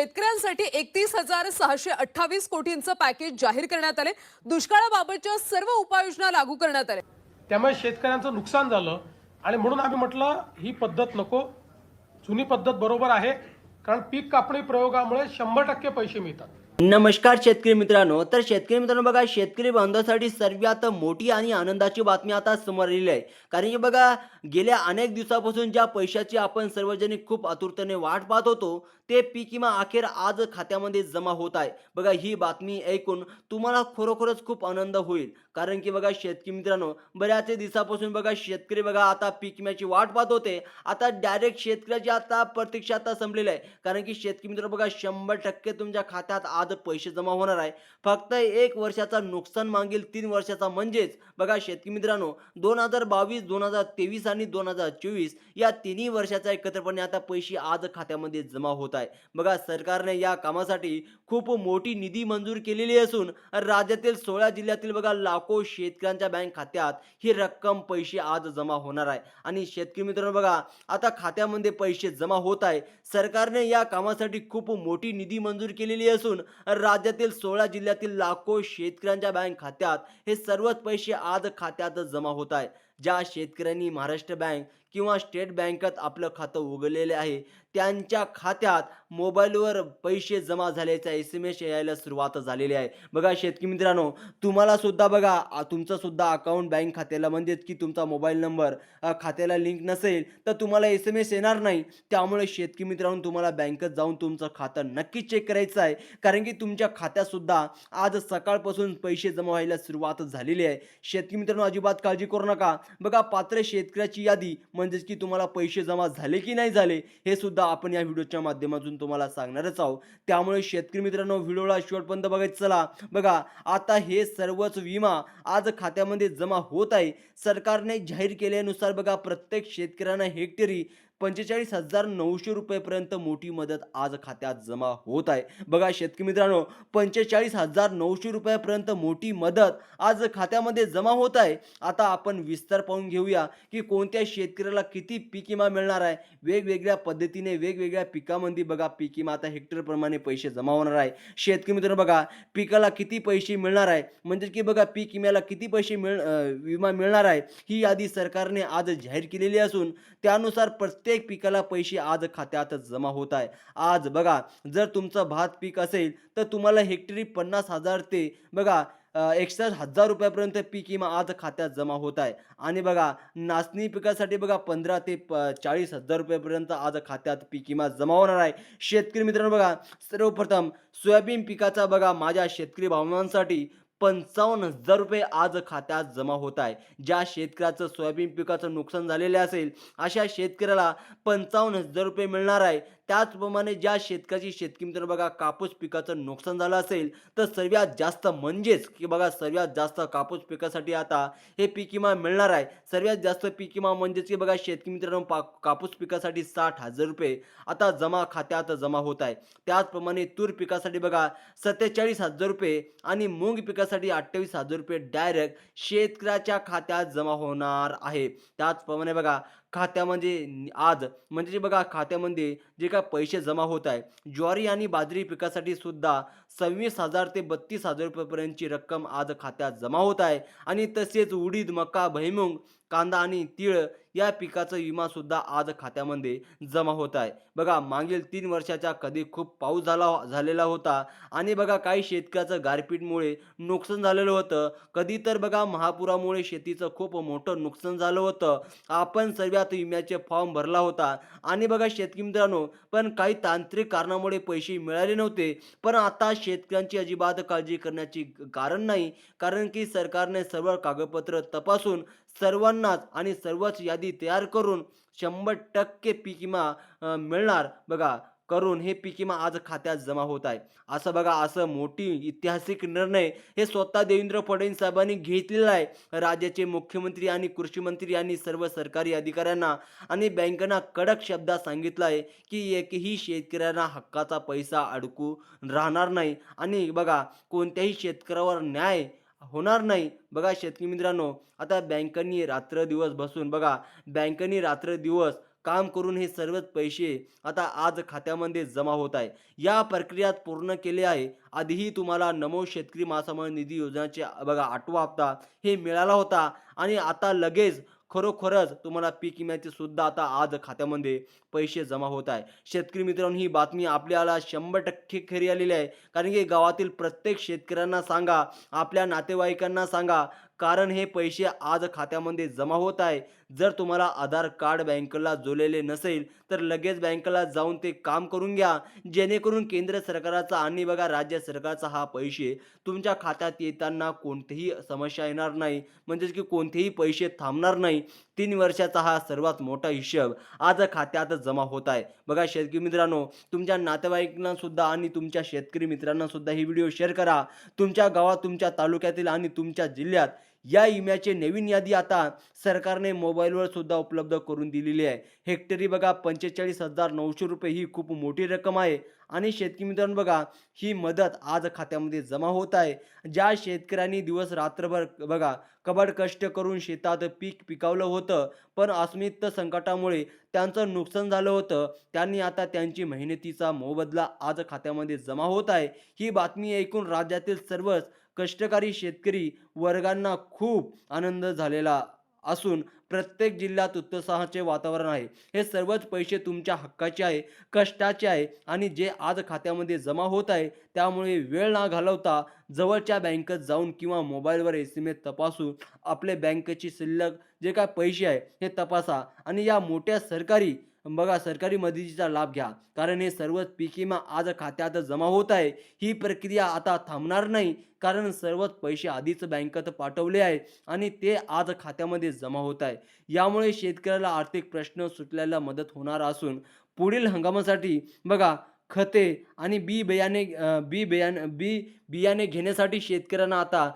शेतकऱ्यांसाठी 31,628 कोटींचं पॅकेज जाहीर करण्यात आले। दुष्काळाबाबतच्या सर्व उपाययोजना लागू करण्यात आल्या। त्यामुळे शेतकऱ्यांचं नुकसान झालं आणि म्हणून आम्ही म्हटलं ही पद्धत नको, जुनी पद्धत बरोबर आहे, कारण पीक कापणी प्रयोगामुळे 100% पैसे मिळतात। नमस्कार शेतकरी मित्रांनो, तर शेतकरी मित्रांनो बघा, शेतकरी बांधवांसाठी सर्वात मोठी आणि आनंदाची बातमी आता समोर आलेली आहे। कारण की बघा, गेल्या अनेक दिवसापासून ज्या पैशाची आपण सर्वजण खूप आतुरतेने वाट पाहत होतो, ते पीक विमा अखेर आज खात्यामध्ये जमा होत आहे। बघा, ही बातमी ऐकून तुम्हाला खरोखरच खूप आनंद होईल। कारण की बघा शेतकरी मित्रांनो, बऱ्याच दिवसापासून बघा शेतकरी बघा आता पीक विम्याची वाट पाहत होते। आता डायरेक्ट शेतकऱ्याची आता प्रतीक्षा आता संपलेली आहे। कारण की शेतकरी मित्रांनो बघा, 100% तुमच्या खात्यात आज पैसे जमा होणार आहे। फक्त 1 वर्षाचा नुकसान मागील 3 वर्षाचा, म्हणजेच बघा शेतकरी मित्रांनो, 2022, 2023 आणि 2024 या तिन्ही वर्षाचा एकत्रपणे आता पैसे आज खात्यामध्ये जमा होत आहे। बघा, सरकारने या कामासाठी खूप मोठी निधी मंजूर केलेली असून राज्यातील 16 जिल्ह्यातील बघा लाखो शेतकऱ्यांच्या बँक खात्यात ही रक्कम पैसे आज जमा होणार आहे। आणि शेतकरी मित्रांनो बघा, आता खात्यामध्ये पैसे जमा होत आहे। सरकारने या कामासाठी खूप मोठी निधी मंजूर केलेली असून राज्यातील 16 जिल्ह्यातील लाखो शेतकऱ्यांच्या बँक खात्यात हे सर्वच पैसे आज खात्यात जमा होत आहे। ज्या शेतकऱ्यांनी महाराष्ट्र बँक किंवा स्टेट बँकेत आपलं खातं उघडलेले आहे, त्यांच्या खात्यात मोबाईलवर पैसे जमा झाल्याचा SMS यायला सुरुवात झालेली आहे। बघा शेतकरी मित्रांनो, तुम्हाला सुद्धा बघा तुमचं सुद्धा अकाउंट बँक खात्याला, म्हणजेच की तुमचा मोबाईल नंबर खात्याला लिंक नसेल तर तुम्हाला SMS येणार नाही। त्यामुळे शेतकरी मित्रांनो, तुम्हाला बँकेत जाऊन तुमचं खातं नक्की चेक करायचं आहे। कारण की तुमच्या खात्यात सुद्धा आज सकाळपासून पैसे जमा व्हायला सुरुवात झालेली आहे। शेतकरी मित्रांनो, अजिबात काळजी करू नका। बघा, पात्र शेतकऱ्याची यादी, म्हणजेच की तुम्हाला पैसे जमा झाले की नाही झाले, हे सुद्धा आपण या व्हिडिओच्या माध्यमातून तुम्हाला सांगणारच आहोत। त्यामुळे शेतकरी मित्रांनो, व्हिडिओला शेवटपर्यंत बघायचं। चला बघा, आता हे सर्वच विमा आज खात्यामध्ये जमा होत आहे। सरकारने जाहीर केल्यानुसार बघा, प्रत्येक शेतकऱ्यांना हेक्टरी 45,900 रुपयेपर्यंत मोठी मदत आज खात्यात जमा होत आहे। बघा शेतकरी मित्रांनो, 45,900 रुपयापर्यंत मोठी मदत आज खात्यामध्ये जमा होत आहे। आता आपण विस्तार पाहून घेऊया की कोणत्या शेतकऱ्याला किती पीक विमा मिळणार आहे। वेगवेगळ्या पद्धतीने वेगवेगळ्या पिकामध्ये बघा पीक विमा आता हेक्टरप्रमाणे पैसे जमा होणार आहे। शेतकरी मित्रांनो बघा, पिकाला किती पैसे मिळणार आहे, म्हणजे की बघा पीक विम्याला किती पैसे विमा मिळणार आहे, ही यादी सरकारने आज जाहीर केलेली असून त्यानुसार प्रत्येक पिकाला पैसे आज खात्यात जमा होत आहे। आज बघा, जर तुमचं भात पीक असेल तर तुम्हाला हेक्टरी 50,000 ते बघा 61,000 रुपयापर्यंत पीक विमा आज खात्यात जमा होत आहे। आणि बघा, नाचणी पिकासाठी बघा 15 ते 40,000 रुपयापर्यंत आज खात्यात पीक विमा जमा होणार आहे। शेतकरी मित्रांनो बघा, सर्वप्रथम सोयाबीन पिकाचा बघा माझ्या शेतकरी बांधवांसाठी 55,000 रुपये आज खात्यात जमा होत आहे। ज्या शेतकऱ्याचं सोयाबीन पिकाचं नुकसान झालेले असेल, अशा शेतकऱ्याला 55,000 रुपये मिळणार आहे। त्याचप्रमाणे ज्या शेतकऱ्याची, शेतकरी मित्रांनो बघा, कापूस पिकाचं नुकसान झालं असेल तर सर्वात जास्त, म्हणजेच की बघा सर्वात जास्त कापूस पिकासाठी आता हे पीक विमा मिळणार आहे। सर्वात जास्त पीक विमा म्हणजेच की बघा शेतकरी मित्रांनो, कापूस पिकासाठी 60,000 रुपये आता खात्यात जमा होत आहे। त्याचप्रमाणे तूर पिकासाठी बघा 47,000 रुपये आणि मूग पिकासाठी 28,000 रुपये डायरेक्ट शेतकऱ्याच्या खात्यात जमा होणार आहे। त्याचप्रमाणे बघा, खात्यामध्ये आज म्हणजे बघा खात्यामध्ये जे काय पैसे जमा होत आहे, ज्वारी आणि बाजरी पिकासाठी सुद्धा 26,000 ते 32,000 रुपयेपर्यंतची रक्कम आज खात्यात जमा होत आहे। आणि तसेच उडीद, मका, भुईमूग, कांदा आणि तीळ या पिकाचा विमा सुद्धा आज खात्यामध्ये जमा होत आहे। बघा, मागील 3 वर्षाच्या कधी खूप पाऊस झालेला होता आणि बघा काही शेतकऱ्याचं गारपीटमुळे नुकसान झालेलं होतं, कधी तर बघा महापुरामुळे शेतीचं खूप मोठं नुकसान झालं होतं। आपण सर्वात विम्याचे फॉर्म भरला होता आणि बघा शेतकरी मित्रांनो, पण काही तांत्रिक कारणामुळे पैसे मिळाले नव्हते। पण आता शेतकऱ्यांची अजिबात काळजी करण्याची कारण नाही, कारण की सरकारने सर्व कागदपत्र तपासून सर्वांनाच आणि सर्वच यादी तयार करून 100% पीक विमा मिळणार बघा करून हे पीक विमा आज खात्यात जमा होत आहे। असं बघा, असं मोठी ऐतिहासिक निर्णय हे स्वतः देवेंद्र फडणवीस साहेबांनी घेतलेला आहे। राज्याचे मुख्यमंत्री आणि कृषी मंत्री यांनी सर्व सरकारी अधिकाऱ्यांना आणि बँकांना कडक शब्दात सांगितलं आहे की एकही शेतकऱ्यांना हक्काचा पैसा अडकू राहणार नाही आणि बघा कोणत्याही शेतकऱ्यावर न्याय होणार नाही। बघा शेतकरी मित्रांनो, आता बँकांनी रात्रदिवस बसून बघा, बँकांनी रात्रदिवस काम करून हे सर्वच पैसे आता आज खात्यामध्ये जमा होत आहे. या प्रक्रियात पूर्ण केले आहे. आधीही तुम्हाला नमो शेतकरी महासन्मान निधी योजनेचे बघा 8वा हप्ता हे मिळाला होता आणि आता लगेच खरोखरच तुम्हाला पीक विम्याचे सुद्धा आता आज खात्यामध्ये पैसे जमा होत आहे. शेतकरी मित्रांनो, ही बातमी आपल्याला 100% खरी आलेली आहे. कारण की गावातील प्रत्येक शेतकऱ्यांना सांगा, आपल्या नातेवाईकांना सांगा, कारण हे पैसे आज खात्यामध्ये जमा होत आहे. जर तुम्हाला आधार कार्ड बँकेला जोडलेले नसेल तर लगेच बँकेला जाऊन ते काम करून घ्या, जेणेकरून केंद्र सरकारचा आणि बघा राज्य सरकारचा हा पैसे तुमच्या खात्यात येताना कोणतीही समस्या येणार नाही, म्हणजेच की कोणतेही पैसे थांबणार नाही. 3 वर्षाचा हा सर्वात मोठा हिशोब आज खात्यात जमा होत आहे. बघा शेतकरी मित्रांनो, तुमच्या नातेवाईकांना सुद्धा आणि तुमच्या शेतकरी मित्रांना सुद्धा ही व्हिडिओ शेअर करा. तुमच्या गावात, तुमच्या तालुक्यातील आणि तुमच्या जिल्ह्यात या विम्याची नवीन यादी आता सरकारने मोबाईलवर सुद्धा उपलब्ध करून दिलेली आहे. हेक्टरी बघा 45,900 रुपये ही खूप मोठी रक्कम आहे आणि शेतकरी मित्रांनो बघा, ही मदत आज खात्यामध्ये जमा होत आहे. ज्या शेतकऱ्यांनी दिवस रात्रभर बघा कबड कष्ट करून शेतात पीक पिकवलं होतं, पण अस्मित संकटामुळे त्यांचं नुकसान झालं होतं, त्यांनी आता त्यांची मेहनतीचा मोबदला आज खात्यामध्ये जमा होत आहे. ही बातमी ऐकून राज्यातील सर्वच कष्टकरी शेतकरी वर्गांना खूप आनंद झालेला असून प्रत्येक जिल्ह्यात उत्साहाचे वातावरण आहे. हे सर्वच पैसे तुमच्या हक्काचे आहे, कष्टाचे आहे आणि जे आज खात्यामध्ये जमा होत आहे. त्यामुळे वेळ न घालवता जवळच्या बँकेत जाऊन किंवा मोबाईलवर SMS तपासून आपले बँकेची शिल्लक जे काय पैसे आहे हे तपासा आणि या मोठ्या सरकारी मदतीचा लाभ घ्या. कारण हे सर्वच पीक विमा आज खात्यात जमा होत आहे. ही प्रक्रिया आता थांबणार नाही, कारण सर्वच पैसे आधीच बँकेत पाठवले आहेत आणि ते आज खात्यामध्ये जमा होत आहे. यामुळे शेतकऱ्याला आर्थिक प्रश्न सुटल्याला मदत होणार असून पुढील हंगामासाठी बघा खते आणि बी बियाणे घेण्यासाठी शेतकऱ्यांना आता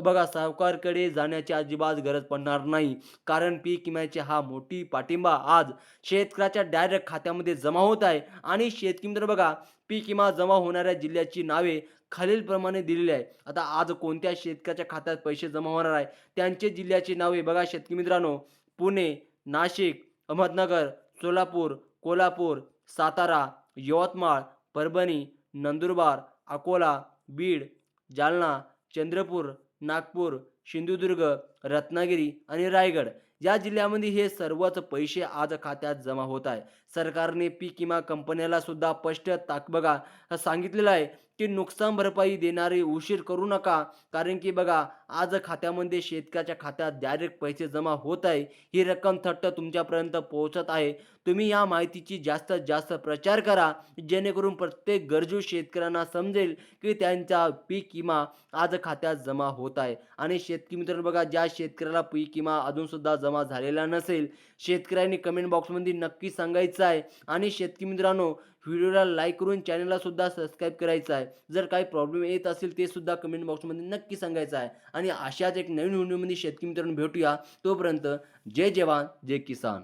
बघा सावकारकडे जाण्याची अजिबात गरज पडणार नाही. कारण पीक विम्याचे हा मोठी पाठिंबा आज शेतकऱ्याच्या डायरेक्ट खात्यामध्ये जमा होत आहे आणि शेतकरी मित्र बघा, पीक विमा जमा होणाऱ्या जिल्ह्याची नावे खालीलप्रमाणे दिलेली आहे. आता आज कोणत्या शेतकऱ्याच्या खात्यात पैसे जमा होणार आहे त्यांचे जिल्ह्याची नावे बघा शेतकरी मित्रांनो: पुणे, नाशिक, अहमदनगर, सोलापूर, कोल्हापूर, सातारा, यवतमाळ, परभणी, नंदुरबार, अकोला, बीड, जालना, चंद्रपूर, नागपूर, सिंधुदुर्ग, रत्नागिरी आणि रायगड या जिल्ह्यामध्ये हे सर्वच पैसे आज खात्यात जमा होत आहे. सरकारने पीक विमा कंपन्याला सुद्धा स्पष्ट बघा सांगितलेलं आहे की नुकसान भरपाई देणारे उशीर करू नका. कारण की बघा आज खात्यामध्ये शेतकऱ्याच्या खात्यात डायरेक्ट पैसे जमा होत आहे. ही रक्कम थट्ट तुमच्यापर्यंत पोहोचत आहे. तुम्ही या माहितीची जास्तीत जास्त प्रचार करा, जेणेकरून प्रत्येक गरजू शेतकऱ्यांना समजेल की त्यांचा पीक विमा आज खात्यात जमा होत आहे. आणि शेतकरी मित्रांनो बघा, ज्या शेतकऱ्याला पीक विमा अजून सुद्धा जमा झालेला नसेल, शेतकऱ्यांनी कमेंट बॉक्समध्ये नक्की सांगायचं आहे. आणि शेतकरी मित्रांनो, व्हिडिओला लाईक करून चॅनलला सुद्धा सबस्क्राईब करायचं आहे. जर काही प्रॉब्लेम येत असेल ते सुद्धा कमेंट बॉक्समध्ये नक्की सांगायचं आहे. आणि अशाच एक नवीन व्हिडिओमध्ये शेतकरी मित्रांनो भेटूया. तोपर्यंत जय जवान जय किसान.